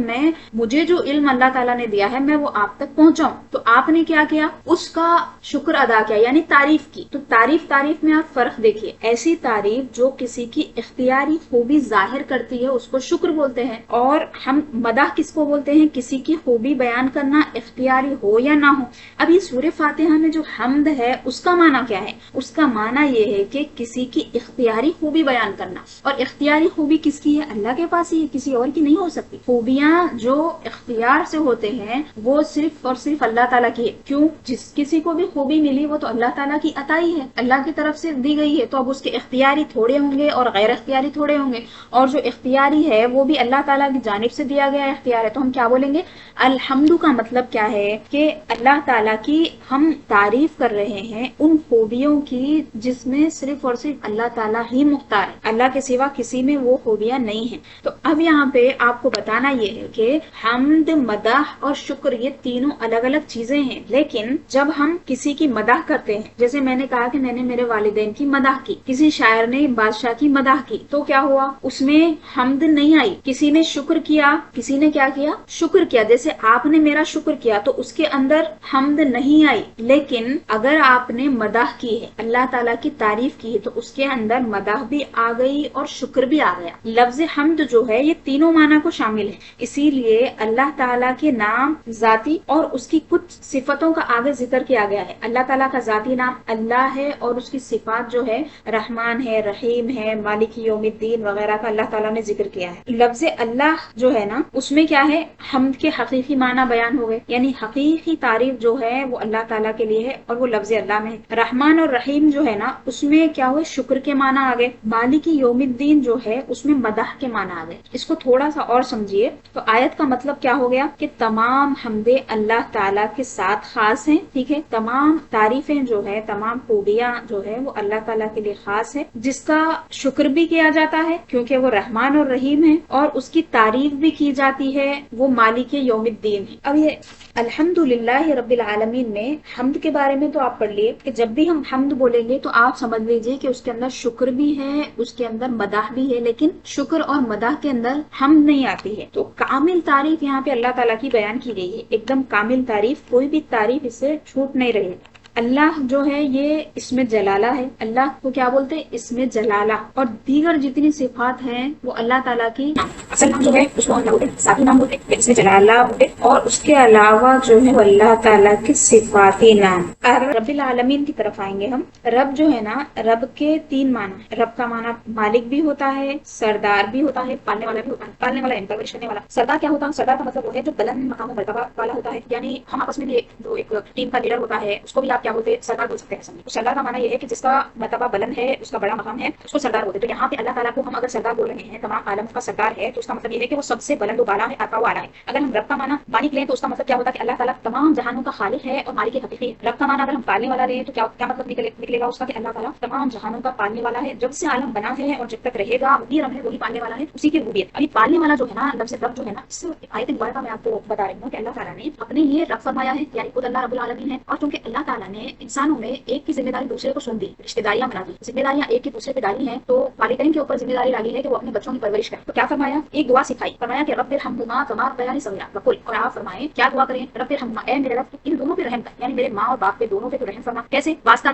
مجھے جو علم اللہ تعالیٰ نے دیا ہے میں وہ آپ تک پہنچاؤں، تو آپ نے کیا کیا، اس کا شکر ادا کیا، یعنی تعریف کی۔ تو تعریف میں آپ فرق دیکھیے، ایسی تعریف جو کسی کی اختیاری خوبی ظاہر کرتی ہے اس کو شکر بولتے ہیں، اور ہم مدح کس کو بولتے ہیں، کسی کی خوبی بیان کرنا اختیاری ہو یا نہ ہو۔ اب یہ سورہ فاتحہ میں جو حمد ہے اس کا معنی کیا ہے، اس کا معنی یہ ہے کہ کسی کی اختیاری خوبی بیان کرنا، اور اختیاری خوبی کس کی ہے، اللہ کے پاس ہی ہے، کسی اور کی نہیں ہو سکتی۔ خوبیاں جو اختیار سے ہوتے ہیں وہ صرف اور صرف اللہ تعالیٰ کی ہے۔ کیوں، جس کسی کو بھی خوبی ملی وہ تو اللہ تعالیٰ کی عطا ہی ہے، اللہ کی طرف سے دی گئی ہے، تو اب اس کے اختیاری تھوڑے ہوں گے اور غیر اختیاری تھوڑے ہوں گے، اور جو اختیاری ہے وہ بھی اللہ تعالیٰ کی جانب سے دیا گیا اختیار ہے۔ تو ہم کیا بولیں گے، الحمد کا مطلب کیا ہے کہ اللہ تعالیٰ کی ہم تعریف کر رہے ہیں ان خوبیوں کی جس میں صرف اور صرف اللہ تعالیٰ ہی مختار ہے، اللہ کے سوا کسی میں وہ خوبیاں نہیں ہیں۔ تو اب یہاں پہ آپ کو بتانا یہ ہے کہ حمد، مدح اور شکر یہ تینوں الگ الگ چیزیں ہیں، لیکن جب ہم کسی کی مدح کرتے ہیں، جیسے میں نے کہا کہ میں نے میرے والدین کی مدح کی، کسی شاعر نے بادشاہ کی مدح کی، تو کیا ہوا، اس میں حمد نہیں آئی، کسی نے شکر کیا، کسی نے کیا کیا، شکر کیا۔ جیسے آپ نے میرا شکر کیا تو اس کے اندر حمد نہیں آئی، لیکن اگر آپ نے مدح کی ہے، اللہ تعالیٰ کی تعریف کی ہے، تو اس کے اندر مدح بھی آ گئی اور شکر بھی آ گیا۔ لفظ حمد جو ہے یہ تینوں معنی کو شامل ہے، اسی لیے اللہ تعالیٰ کے نام ذاتی اور اس کی کچھ صفتوں کا آگے ذکر کیا گیا ہے۔ اللہ تعالیٰ کا ذاتی نام اللہ ہے اور اس کی صفات جو ہے رحمان ہے، رحیم ہے، مالک یوم الدین وغیرہ کا اللہ تعالیٰ نے ذکر کیا ہے۔ لفظ اللہ جو ہے نا اس میں کیا ہے، حمد کے حقیقی معنی بیان ہو گئے، یعنی حقیقی تعریف جو ہے وہ اللہ تعالیٰ کے لیے ہے اور وہ لفظ اللہ میں ہے۔ رحمان اور رحیم جو ہے نا اس میں کیا ہوئے، شکر کے معنی آ گئے۔ مالک یوم الدین جو ہے اس میں مدح کے معنی آ گئے۔ اس کو تھوڑا سا اور سمجھیے تو آیت کا مطلب کیا ہو گیا کہ تمام حمدیں اللہ تعالیٰ کے ساتھ خاص ہیں، ٹھیک ہے، تمام تعریفیں جو ہے، تمام خوبیاں جو ہے وہ اللہ تعالیٰ کے لیے خاص ہے، جس کا شکر بھی کیا جاتا ہے کیونکہ وہ رحمان اور رحیم ہے، اور اس کی تعریف بھی کی جاتی ہے، وہ مالک یوم الدین ہے۔ اب یہ الحمدللہ رب العالمین میں حمد کے بارے میں تو آپ پڑھ لیے کہ جب بھی ہم حمد بولیں گے تو آپ سمجھ لیجئے کہ اس کے اندر شکر بھی ہے، اس کے اندر مدح بھی ہے، لیکن شکر اور مدح کے اندر حمد نہیں آتی ہے۔ تو کامل تعریف یہاں پہ اللہ تعالیٰ کی بیان کی گئی ہے، ایک دم کامل تعریف، کوئی بھی تعریف اس سے چھوٹ نہیں رہی ہے۔ اللہ جو ہے یہ اس میں جلالہ ہے، اللہ کو کیا بولتے ہیں اس میں جلالہ، اور دیگر جتنی صفات ہیں وہ اللہ تعالیٰ کی اصل نام جو ہے اس کو ہم کیا بولتے ہیں ذاتی نام بولتے ہیں، اس میں جلالہ بولتے ہیں، اور اس کے علاوہ جو ہے وہ اللہ تعالیٰ کے صفاتی نام۔ رب العالمین کی طرف آئیں گے ہم۔ رب جو ہے نا، رب کے تین معنی، رب کا معنی مالک بھی ہوتا ہے، سردار بھی ہوتا ہے، پالنے والا بھی ہوتا ہے۔ پالنے والا پرورش کرنے والا۔ سردار کیا ہوتا ہے؟ سردار کا مطلب وہ ہے جو بلند مقام و مرتبہ والا ہوتا ہے، یعنی ہم آپس میں بھی جو ایک ٹیم کا لیڈر ہوتا ہے اس کو بھی آپ کیا بولتے ہیں سردار بول سکتے ہیں۔ تو سردار کا معنی یہ ہے کہ جس کا مرتبہ بلند ہے، اس کا بڑا مقام ہے، اس کو سردار بولتے ہیں۔ تو یہاں پہ اللہ تعالیٰ کو ہم اگر سردار بول رہے ہیں، تمام عالم کا سردار ہے، تو اس کا مطلب یہ ہے کہ وہ سب سے بلند و بالا ہے، آقا و اعلیٰ ہے۔ اگر ہم رب کا معنی مالک لیں تو اس کا مطلب کیا ہوتا ہے کہ اللہ تعالیٰ تمام جہانوں کا خالق ہے اور مالک حقیقی ہے۔ رب کا معنی اگر ہم پالنے والا لیں تو کیا مطلب نکلے گا اس کا کہ اللہ تعالیٰ تمام جہانوں کا پالنے والا ہے، جب سے عالم بنا ہے اور جب تک رہے گا وہی رب ہے، وہی پالنے والا ہے، اسی کی ربوبیت۔ ابھی پالنے والا جو ہے نا، لفظ رب جو ہے نا، اس آیت مبارکہ میں آپ کو بتا رہی ہوں کہ اللہ تعالیٰ نے اپنے لیے رب فرمایا ہے، یعنی خود اللہ رب العالمین ہے، اور چونکہ اللہ تعالیٰ نے انسانوں میں ایک کی ذمہ داری دوسرے کو سونپ دی، رشتے داریاں بنا دی، ذمہ داریاں ایک کی دوسرے پہ ڈالی ہیں، تو والدین کے اوپر ذمہ داری ڈالی ہے کہ وہ اپنے بچوں کی پرورش کریں۔ تو کیا فرمایا؟ ایک دعا سکھائی، فرمایا کہ رب ارحمہما کما ربیانی صغیرا وقل، اور آپ فرمائیں کیا دعا کریں؟ رب ارحمہما، اے میرے رب ان دونوں پہ رحم کر، یعنی میرے ماں اور باپ پہ دونوں پہ تو رحم فرما۔ کیسے؟ واسطہ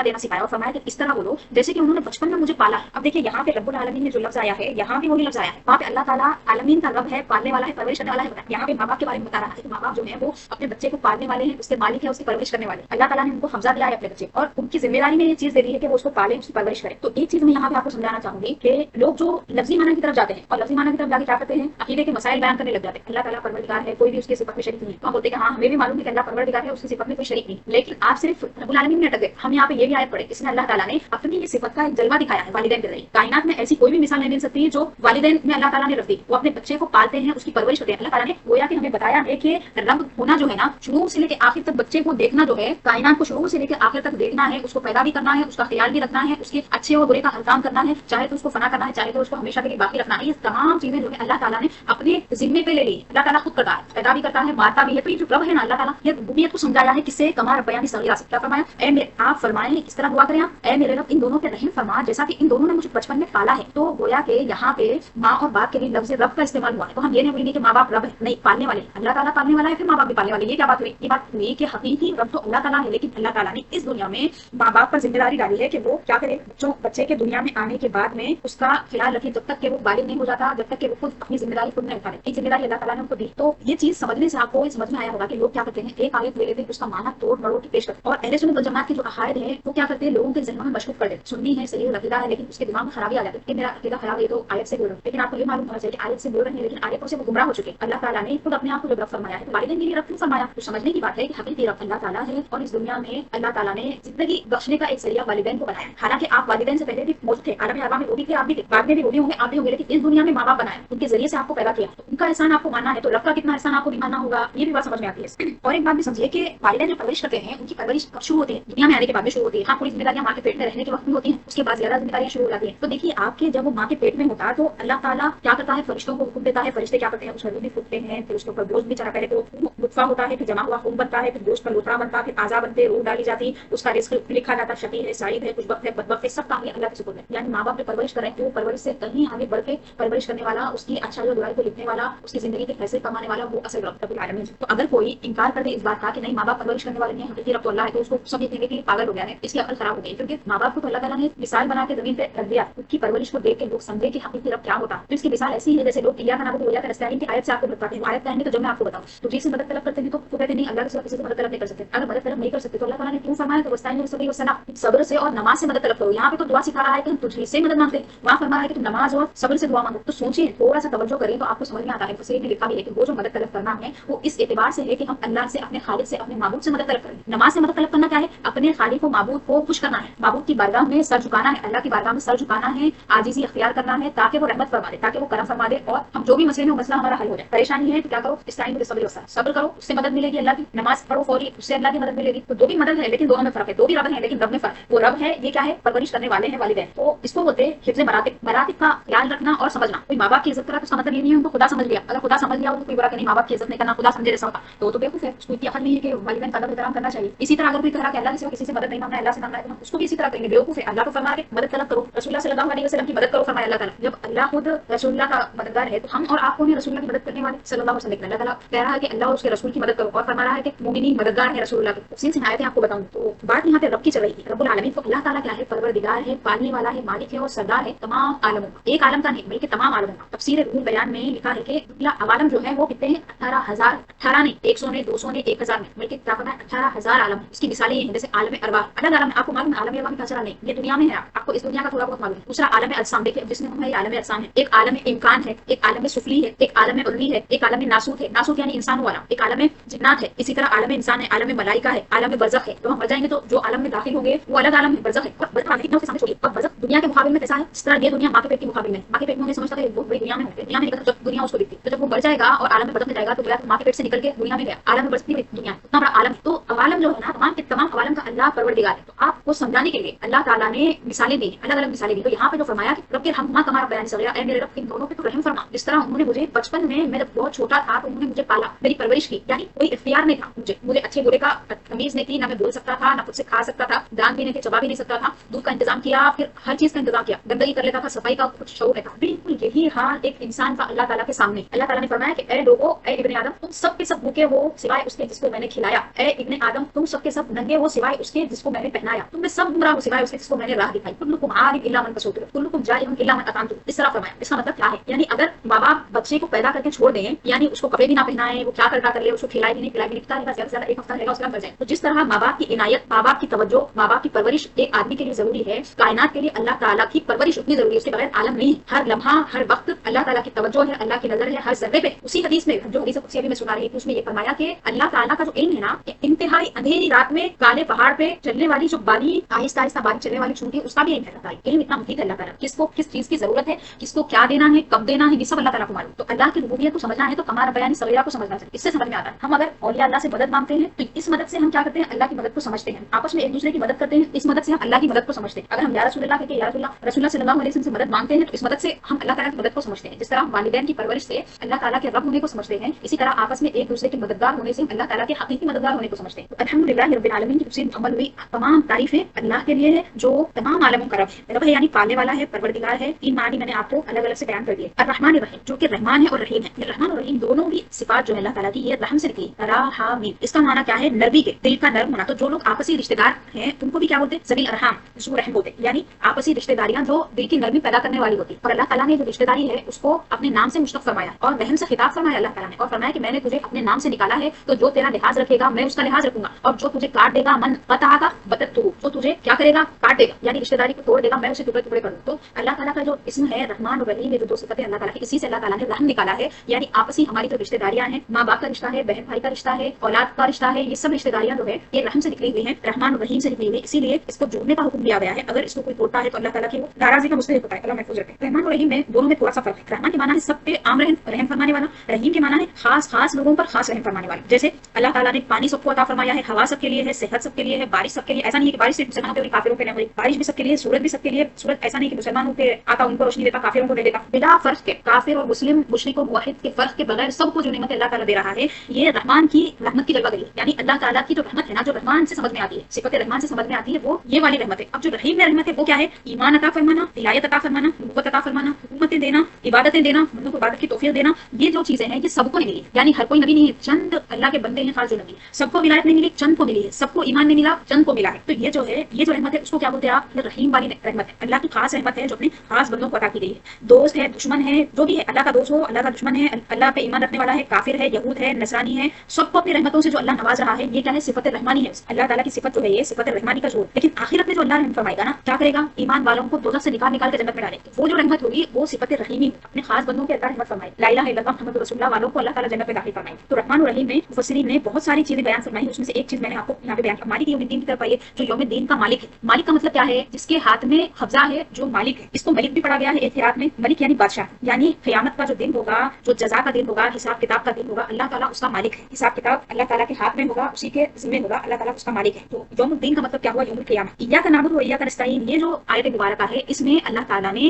دینا سکھایا، اور فرمایا کہ اس طرح بولو جیسے کہ انہوں نے بچپن میں مجھے پالا ہے۔ اب دیکھیے یہاں پہ رب العالمین میں جو لفظ آیا ہے، یہاں بھی وہی لفظ آیا ہے، وہاں پہ اللہ تعالیٰ عالمین کا رب ہے، پالنے والا ہے، پرورش کرنے والا ہے۔ یہاں پہ ماں باپ کے بارے میں بتا رہا ہے کہ ماں باپ جو ہے وہ اپنے بچے کو پالنے والے ہیں، اس کے مالک ہے، اس کی پرورش کرنے والے۔ اللہ تعالیٰ نے ان کو حفظہ دیا ہے اپنے بچے، اور ان کی ذمہ داری میں یہ چیز دے دی ہے کہ وہ اس کو پالے، اس کی پرورش کرے۔ تو ایک چیز میں یہاں پہ آپ کو سمجھانا چاہوں گی کہ لوگ جو لفظی معنی کی طرف جاتے ہیں، اور لفظی معنی کی طرف جا کے کیا کرتے ہیں، عقیدے کے مسائل بیان کرنے لگ جاتے ہیں۔ اللہ تعالیٰ پروردگار ہے، کوئی بھی اس کی صفت میں شریک نہیں ہے، تو ہم بولتے ہیں کہ ہاں ہمیں بھی معلوم ہے کہ اللہ پروردگار ہے، اس کی صفت میں کوئی شریک نہیں، لیکن آپ صرف رب العالمین میں اٹک گئے۔ ہم یہاں پہ یہ بھی آیت پڑھے، اس میں اللہ تعالیٰ نے اپنی یہ صفت کا ایک جلوہ دکھایا ہے والدین کے ذریعے۔ کائنات میں ایسی کوئی بھی مثال نہیں مل سکتی جو والدین میں اللہ تعالیٰ نے رکھ دی، وہ اپنے بچے کو پالتے ہیں، اس کی پرورش کرتے ہیں۔ اللہ تعالیٰ نے گویا کہ ہمیں بتایا ہے کہ رب ہونا جو ہے نا، شروع سے لے کے آخر تک بچے کو دیکھنا جو ہے، کائنات کو شروع سے لے کے آخر تک دیکھنا ہے، اس کو پیدا بھی کرنا ہے، اس کا خیال بھی رکھنا ہے، اس کے اچھے اور برے کا الزام کرنا ہے، چاہے تو اس کو فنا کرنا ہے، چاہے تو اس کو ہمیشہ کے لیے باقی رکھنا ہے۔ یہ تمام چیزیں جو ہے اللہ تعالیٰ نے اپنے ذمے پہ لے لی۔ اللہ تعالیٰ خود کرتا ہے، پیدا بھی کرتا ہے، مارتا بھی ہے۔ تو یہ جو رب ہے نا، اللہ تعالیٰ یہ ربوبیت کو سمجھایا ہے، کس سے؟ کما ربیانی صغیرہ سے۔ کیا فرمایا؟ اے میرے، آپ فرمائیں کس طرح دعا کریں آپ، اے میرے رب ان دونوں پہ رحم فرما جیسا کہ ان دونوں نے مجھے بچپن میں پالا ہے۔ تو گویا کہ یہاں پہ ماں اور باپ کے لیے لفظ رب کا استعمال ہوا ہے۔ تو ہم یہ نہیں بولیں گے کہ ماں باپ رب ہے، نہیں، پالنے والے ہیں۔ اللہ تعالیٰ پالنے والا ہے، پھر ماں باپ بھی پالنے والے۔ یہ کیا بات ہوئی؟ یہ بات ہوئی کہ حقیقی رب تو اللہ تعالیٰ ہے، لیکن اللہ تعالیٰ نے اس دنیا میں ماں باپ پر ذمہ داری ڈالی ہے کہ وہ کیا کرے، بچے کے دنیا میں آنے کے بعد میں اس کا خیال رکھے، جب تک کہ وہ بالغ نہیں ہو جاتا، جب تک کہ وہ خود اپنی ذمہ داری خود نہیں اٹھا لے۔ ایک ذمہ داری اللہ تعالیٰ نے ان کو دی۔ تو یہ چیز سمجھنے سے آپ کو سمجھ میں آیا ہوگا کہ لوگ کیا کرتے ہیں، ایک آیت لے لیتے ہیں، اس کا معنی توڑ مروڑ کے پیش کرتے ہیں، اور اہل سنت والجماعت کے جو عقائد ہیں وہ کیا کرتے ہیں، لوگوں کے ذہنوں میں مشکوک کر دیتے ہیں۔ سنی ہے، صحیح عقیدہ ہے، لیکن اس کے دماغ میں خرابی آ جاتی ہے کہ میرا عقیدہ خراب ہے تو آیت سے بول رہا ہوں۔ لیکن آپ کو یہ معلوم ہونا چاہیے کہ آیت سے بول رہے ہیں، لیکن آیتوں سے وہ گمراہ ہو چکے ہیں۔ اللہ تعالیٰ نے خود اپنے آپ کو جب رب فرمایا ہے تو والدین کے لیے رب کیوں فرمایا؟ تو سمجھنے کی بات ہے کہ حقیقی رب اللہ تعالیٰ ہے، اور اس دنیا میں اللہ تعالیٰ نے زندگی بخشنے کا ایک ذریعہ والدین کو بنایا ہے۔ حالانکہ آپ والدین سے پہلے بھی موجود تھے، عالم ارواح میں وہ بھی تھے، آپ بھی تھے، بعد میں بھی وہ بھی ہوں گے، آپ بھی ہوں گے، لیکن اس دنیا میں ماں باپ بنایا، ان کے ذریعے سے آپ کو پیدا کیا، تو ان کا احسان آپ کو ماننا ہے، تو رب کا کتنا احسان آپ کو بھی ماننا ہوگا، یہ بھی بات سمجھ میں آتی ہے۔ اور ایک بات بھی سمجھیے کہ والدین جو پرورش کرتے ہیں، ان کی پرورش کب شروع ہوتی ہے؟ دنیا میں آنے کے بعد میں شروع ہوتی ہے۔ ہاں، پوری ذمہ داریاں ماں کے پیٹ میں رہنے کے وقت میں ہوتی ہیں، اس کے بعد زیادہ ذمہ داریاں شروع ہو جاتی ہیں۔ تو دیکھیے آپ کے جب وہ ماں کے پیٹ میں ہوتا تو اللہ تعالیٰ کیا کرتا ہے، فرشتوں کو حکم دیتا ہے، فرشتے کیا کرتے ہیں، اس میں بھی پھوٹتے ہیں، پھر اس کے اوپر گوشت بھی چڑھا، پہلے تو نطفہ ہوتا ہے، پھر جمع ہوا خون بنتا ہے، پھر گوشت کا لوتھڑا بنتا ہے، پھر اعضاء بنتے، روح ڈالی جاتی، اس کا رزق لکھا جاتا، شقی ہے، سعید ہے، خوشبخت ہے، بدبخت ہے، سب کام یہ اللہ کے سپرد ہے۔ یعنی ماں باپ جو پرورش کر رہے ہیں کہ وہ پرورش سے کہیں آگے بڑھ کے پرورش کرنے والا، اس کی اچھائی اور برائی کو لکھنے والا، اس کی زندگی کے فیصلے کمانے والا، وہ اصل رب العالمین ہے۔ تو اگر کوئی انکار کر دے اس بات کا کہ نہیں ماں باپ پرورش کرنے والے نہیں، حقیقی رب تو اللہ ہے، تو اس کو سب یہ کہیں گے کہ پاگل ہو گیا ہے، اس کی عقل خراب ہو گئی، کیونکہ ماں باپ کو تو اللہ تعالیٰ نے مثال بنا کے زمین پہ رکھ دیا، ان کی پرورش کو دیکھ کے لوگ سمجھے کہ حقیقی رب کیا ہوتا ہے۔ تو اس کی مثال ایسی ہے جیسے لوگ ایاک نعبد و ایاک نستعین کی آیت سے آپ کو بتاتے ہیں، آیت کہیں گے تو جب میں آپ کو بتاؤں تو جس سے مدد طلب کرتے ہیں تو کہتے نہیں اللہ کے سوا کسی سے مدد طلب نہیں کر سکتے۔ اگر مدد طلب نہیں کر سکتے تو اللہ تعالیٰ نے کیوں فرمایا کہ واستعینوا بالصبر والصلاۃ، صبر سے اور نماز سے مدد طلب کرو۔ یہاں پہ تو دعا سکھا رہا ہے کہ تجھ سے مدد مانگتے، وہاں فرما رہا ہے کہ تم نماز اور صبر سے دعا مانگو۔ تو سوچیں، تھوڑا سا توجہ کریں تو آپ کو سمجھ میں آتا ہے۔ تفسیر میں لکھا بھی ہے کہ وہ جو مدد طلب کرنا ہے وہ اس اعتبار سے ہے کہ ہم اللہ سے، اپنے خالق سے، اپنے معبود سے مدد طلب کریں۔ نماز سے مدد طلب کرنا کیا ہے؟ اپنے خالق و معبود کو خوش کرنا ہے، معبود کی بارگاہ میں سر جھکانا ہے، اللہ کی بارگاہ میں سر جھکانا ہے، عاجزی اختیار کرنا ہے تاکہ وہ رحمت فرما دے، تاکہ وہ کرم فرما دے، اور ہم جو بھی مسئلے میں وہ مسئلہ ہمارا حل ہو جائے۔ پریشانی ہے تو کیا کرو، استعینوا بالصبر والصلاۃ، صبر کرو، اس سے مدد ملے گی اللہ کی، نماز پڑھو فوری، اس سے اللہ کی مدد ملے گی۔ تو دو بھی مدد ہے لیکن دونوں میں فرق ہے، دو بھی رب ہے لیکن رب میں فرق ہے۔ وہ رب ہے، یہ کیا ہے، پرورش کرنے والے ہیں والدین، تو اس کو بولتے ہیں حفظ مراتب، مراتب کا خیال رکھنا اور سمجھنا۔ کوئی ماں باپ باپ کی عزت کرا تو اس کا مطلب یہ نہیں ہے ان کو خدا سمجھ لیا. اگر خدا سمجھ لیا تو کوئی برا کہ نہیں ماں باپ کی عزت نہیں کرنا خدا سمجھے جیسا ہوتا تو بیوقوف ہے. اس کو اتنی عقل نہیں ہے کہ والدین کا ادب احترام کرنا چاہیے. اسی طرح اگر کوئی کہہ رہا کہ اللہ کے سوا کسی سے مدد نہیں مانگنا ہے اللہ سے مانگنا ہے تو اس کو بھی اسی طرح کریں گے. بیوقوف ہے. اللہ کو فرما ہے مدد طلب کرو. رسول اللہ صلی اللہ علیہ وسلم کی مدد کرو فرمایا اللہ تعالیٰ. جب اللہ خود رسول اللہ کا مددگار ہے تو ہم اور آپ کون ہیں رسول اللہ کی مدد کرنے والے صلی اللہ علیہ وسلم. اللہ تعالیٰ کہہ رہا ہے کہ اللہ اور اس کے رسول کی مدد کرو اور فرما رہا ہے کہ مومنین مددگار ہے رسول اللہ کے. تفصیل سے آیتیں آپ کو بتاؤں تو بات یہاں پہ رب کی چل رہی ہے. رب العالمین تو اللہ تعالیٰ کیا ہے پروردگار ہے پالنے والا ہے مالک ہے اور سردار ہے تمام عالموں کا. ایک عالم کا نہیں بلکہ تمام عالموں کا. تفسیر روح بیان میں لکھا ہے کہ عوالم جو ہے وہ کتنے ہیں 18,000 18 نہیں 100 نے 200 نے 1000 میں بلکہ کیا پتا ہے 18,000 عالم. اس کی مثالیں یہ ہیں جیسے عالم ارواح الگ عالم آپ کو معلوم ہے. عالم ارواح کا چلا نہیں یہ دنیا میں ہے آپ کو اس دنیا کا تھوڑا بہت معلوم ہے. دوسرا عالم اجسام دیکھیے جس میں ہم ہے عالم اجسام ہے. ایک عالم امکان ہے ایک عالم سفلی ہے ایک عالم علوی ہے ایک عالم ناسوت ہے. ناسوت یعنی انسان والا. ایک عالم جنات ہے. اسی طرح عالم انسان ہے عالم ملائکہ ہے عالم برزخ ہے. تو ہم مر جائیں گے تو جو عالم میں داخل ہوں گے وہ الگ عالم ہے برزخ ہے. اور برزخ دنیا کے مقابلے میں کیسا ہے جس طرح یہ دنیا ماں کے پیٹ کے مقابلے میں. ماں کے پیٹ میں سمجھتا ہے وہ بڑی دنیا میں ہوتے دنیا میں جب دنیا اس کو دکھتی تو جب وہ مر جائے گا اور عالم میں برزخ میں جائے گا تو ماں کے پیٹ سے نکل کے دنیا میں گیا. عالم میں برزخ کی دنیا اتنا بڑا عالم. تو عوالم جو ہے نا تمام کے تمام عوالم کا اللہ پروردگار ہے. تو آپ کو سمجھانے کے لیے اللہ تعالیٰ نے مثالیں دی الگ الگ مثالیں دی. تو یہاں پہ جو فرمایا کہ رب ارحمہما کما ربیانی صغیرا اے میرے رب ان دونوں پہ تو رحم فرما جس طرح انہوں نے مجھے بچپن میں جب بہت چھوٹا تھا تو انہوں نے مجھے پالا میری پرورش کی. یعنی کوئی اختیار نہیں تھا مجھے اچھے برے کا تمیز نہیں تھی. نہ میں بول سکتا تھا نہ خود سے کھا سکتا تھا دان بھی نہیں تھے چبا بھی نہیں سکتا تھا. دودھ کا انتظام کیا پھر ہر چیز کا انتظام کیا گندگی کر لیتا تھا صفائی کا کچھ شعور نہیں تھا. بالکل یہی حال ایک انسان کا اللہ تعالیٰ کے سامنے. اللہ تعالیٰ نے فرمایا کہ اے لوگوں اے ابن آدم تم سب کے سب بھوکے ہو سوائے اس کے جس کو میں نے کھلایا. اے ابن آدم تم سب کے سب ننگے ہو سوائے اس کے جس کو میں نے پہنایا. تم میں سب گمراہ ہو سوائے اس کے جس کو میں نے راہ دکھائی. کلکم عالم الا من تسوتر کلکم جائع الا من اطعمتم. اس طرح فرمایا. اس کا مطلب کیا ہے یعنی اگر ماں باپ بچے کو پیدا کر کے چھوڑ دیں یعنی اس کو کپڑے بھی نہ پہنائیں وہ کیا کر لے اس کو کھلائے بھی نہیں پلائے بھی نہیں زیادہ سے زیادہ ایک ہفتہ رہے گا اس کے بعد مر جائے. تو جس طرح ماں باپ کی عنایت ماں باپ کی توجہ ماں باپ کی پرورش ایک آدمی کے لیے ضروری ہے کائنات کے لیے اللہ تعالیٰ کی پرورش اتنی ضروری ہے. اس کے بغیر عالم نہیں. ہر لمحہ ہر وقت اللہ تعالیٰ کی توجہ ہے اللہ کی نظر ہے ہر ذرے پہ. اسی حدیث میں جو حدیث قدسی میں سنا رہی تھی اس میں یہ فرمایا کہ اللہ تعالیٰ کا جو علم ہے نا انتہائی اندھیری رات میں کالے پہاڑ پہ چلنے والی جو باری آہستہ آہستہ باری چلنے والی چھوٹی اس کا بھی علم ہے. اللہ تعالیٰ علم اتنا محیط ہے اللہ تعالیٰ کس کو کس چیز کی ضرورت ہے کس کو کیا دینا ہے کب دینا ہے یہ سب اللہ تعالیٰ کو معلوم. تو اللہ کی ربوبیت کو سمجھنا ہے تو کما ربیانی صغیرہ کو سمجھنا چاہیے. اس سے سمجھ میں آتا ہے. ہم اگر اولیاء اللہ سے مدد مانگتے ہیں تو اس مدد سے ہم کیا کرتے ہیں اللہ کی مدد کو سمجھتے ہیں. آپس میں ایک دوسرے کی مدد کرتے ہیں اس مدد سے ہم اللہ کی مدد کو سمجھتے ہیں. اگر ہم یا رسول اللہ کہتے ہیں یا رسول اللہ صلی اللہ علیہ وسلم سے مدد مانگتے ہیں تو اس مدد سے ہم اللہ تعالیٰ کی مدد کو سمجھتے ہیں. جس طرح والدین کی پرورش سے اللہ تعالیٰ کے رب ہونے کو سمجھتے ہیں اسی طرح آپس میں ایک دوسرے کے مددگار ہونے سے اللہ تعالیٰ کے حقیقی مددگار ہونے کو سمجھتے ہیں. تو الحمدللہ رب العالمین کی تفسیر مکمل ہوئی. تمام تعریفیں اللہ کے لیے ہے جو تمام عالموں کا رب ہے. رب ہے یعنی پالنے والا ہے پروردگار ہے. تین معنی میں نے آپ کو الگ الگ سے بیان کر دیے. الرحمن الرحیم جو کہ رحمان ہے اور رحیم ہے. الرحمن اور رحیم دونوں بھی صفات جو ہے اللہ تعالیٰ کی یہ رحم سے نکلی. رحمین اس کا معنی کیا ہے نرمی کے دل کا نرم ہونا. تو جو لوگ آپسی رشتے دار ہیں ان کو بھی کیا بولتے ہیں ذوی الارحام ذو رحم بولتے ہیں. یعنی آپسی رشتے داریاں جو دل کی نرمی پیدا کرنے والی ہوتی. اور اللہ تعالیٰ نے جو رشتے داری ہے اس کو اپنے نام سے مشتق فرمایا اور رحم سے خطاب فرمایا اللہ تعالیٰ نے اور فرمایا کہ میں نے تجھے اپنے نام سے نکالا ہے تو جو تیرا لحاظ رکھے گا میں اس کا لحاظ رکھوں گا اور جو تجھے کاٹ دے گا من قطعک بتت جو تجھے کیا کرے گا کاٹ دے گا یعنی رشتے داری کو توڑ دے گا میں اسے ٹکڑے ٹکڑے کر دوں. تو اللہ تعالیٰ کا جو اسم ہے رحمان اور رحیم جو دو صفتیں اللہ تعالیٰ کی اسی سے اللہ تعالیٰ نے رحم نکالا ہے. یعنی آپسی ہماری جو رشتے داریاں ہیں ماں باپ کا رشتہ ہے بہن بھائی کا رشتہ ہے اولاد کا رشتہ ہے یہ سب رشتے داریاں جو ہے یہ رحم سے نکلی ہوئی ہیں رحمان اور رحیم سے نکلی ہوئی ہے. اسی لیے اس کو جوڑنے کا حکم دیا گیا ہے. اگر اس کو کوئی توڑتا ہے تو اللہ تعالیٰ کی ناراضی کا مستحق ہوتا ہے. اللہ محفوظ رکھے. رحمان اور رحیم میں دونوں میں تھوڑا سا فرق ہے. رحمان کے معنی ہے سب پہ عام رحم فرمانے والا. رحیم کے معنی ہے خاص خاص لوگوں پر خاص رحم فرمانے والا. جیسے اللہ تعالیٰ نے پانی سب کو عطا فرمایا ہے ہوا سب کے لیے ہے صحت سب کے لیے ہے بارش سب کے لیے. ایسا نہیں ہے کہ بارش صرف مسلمانوں پہ کافروں پہ نہیں ہوئی. بارش بھی سب کے لیے سورج بھی سب کے لیے. سورج ایسا نہیں کہ مسلمانوں پہ آتا ان کو روشنی دیتا کافروں کو نہیں دیتا. بلا فرق کے کافر اور مسلم مشرک اور موحد کے فرق کے بغیر سب کو جو نعمت اللہ تعالیٰ دے رہا ہے یہ رحمان کی رحمت کی جلوہ گری. یعنی اللہ تعالیٰ کی جو رحمت ہے نا جو رحمان سے سمجھ میں آتی ہے صفت رحمان سے سمجھ میں آتی ہے وہ یہ والی رحمت ہے. اب جو رحیم میں رحمت ہے وہ کیا ہے ایمان عطا فرمانا ہدایت عطا فرمانا نبوت عطا فرمانا حکومتیں دینا عبادتیں دینا بندوں کو عبادت کی توفیق دینا. یہ جو چیزیں ہیں یہ سب کو نہیں ملی. یعنی ہر کوئی نبی نہیں ہے چند اللہ کے بندے ہیں خاص نبی سب کو ولایت نہیں ملی چند کو ملی ہے. سب کو ایمان نہیں ملا چند کو ملا ہے. تو یہ جو ہے یہ جو رحمت ہے اس کو کیا بولتے ہیں آپ یہ رحیم والی رحمت ہے. اللہ کی خاص رحمت ہے جو اپنے خاص بندوں کو عطا کی گئی ہے. دوست ہے دشمن ہے جو بھی ہے اللہ کا دوست ہو اللہ کا دشمن ہے اللہ پہ ایمان رکھنے والا ہے کافر ہے یہود ہے نصرانی ہے سب کو اپنی رحمتوں سے جو اللہ نواز رہا ہے یہ کیا ہے صفت رحمانی ہے. اللہ تعالیٰ کی صفت جو ہے یہ صفت رحمانی کا ظہور. لیکن آخرت میں جو اللہ رحم فرمائے گا نا کیا کرے گا ایمان والوں کو دوزخ سے نکال نکال کے جنت میں ڈالے گا. وہ جو رحمت ہوگی وہ صفت رحیمی اپنے خاص بندوں کے اللہ رحمت فرمائے. لا الہ الا اللہ محمد رسول اللہ والوں کو اللہ تعالیٰ جنت میں داخل فرمائے. تو رحمان الرحیم میں مفسرین نے بہت ساری چیزیں بیان فرمائی. اس میں سے ایک چیز میں نے آپ کو یہاں پہ بیان کی مالک یوم الدین کی طرف آئیے جو یوم الدین کا مالک ہے. مالک کا مطلب کیا ہے جس کے ہاتھ میں قبضہ ہے جو مالک ہے. اس کو ملک بھی پڑھا گیا ہے احتیاط میں. ملک یعنی بادشاہ یعنی قیامت کا جو دن ہوگا جو جزا کا دن ہوگا حساب کتاب کا دن ہوگا اللہ تعالیٰ اس کا مالک ہے. حساب کتاب اللہ تعالیٰ کے ہاتھ میں ہوگا اسی کے ذمہ ہوگا اللہ تعالیٰ اس کا مالک ہے. تو یوم الدین کا مطلب کیا ہوا یوم القیامت. ایاک نعبد و ایاک نستعین یہ جو آیت مبارکہ ہے اس میں اللہ تعالیٰ نے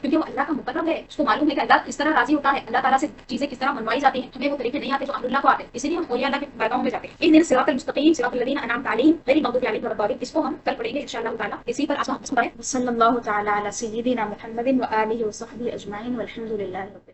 کیونکہ وہ اللہ کا مقرب ہے, اس کو معلوم ہے کہ اللہ کس طرح راضی ہوتا ہے, اللہ تعالیٰ سے چیزیں کس طرح منوائی جاتی ہیں. ہمیں وہ طریقے نہیں آتے جو امر اللہ کو آتے ہیں, اسی لیے ہم اولیاء اللہ کے بارگاہوں میں جاتے ہیں. ان صراط المستقیم صراط الذین انعمت علیہم غیر المغضوب علیہم ولا الضالین, اس کو ہم کل پڑھیں گے انشاءاللہ تعالیٰ. اسی پر آسمان صلی اللہ تعالی علی سیدنا محمد و آلہ و صحبہ اجمعین والحمد للہ رب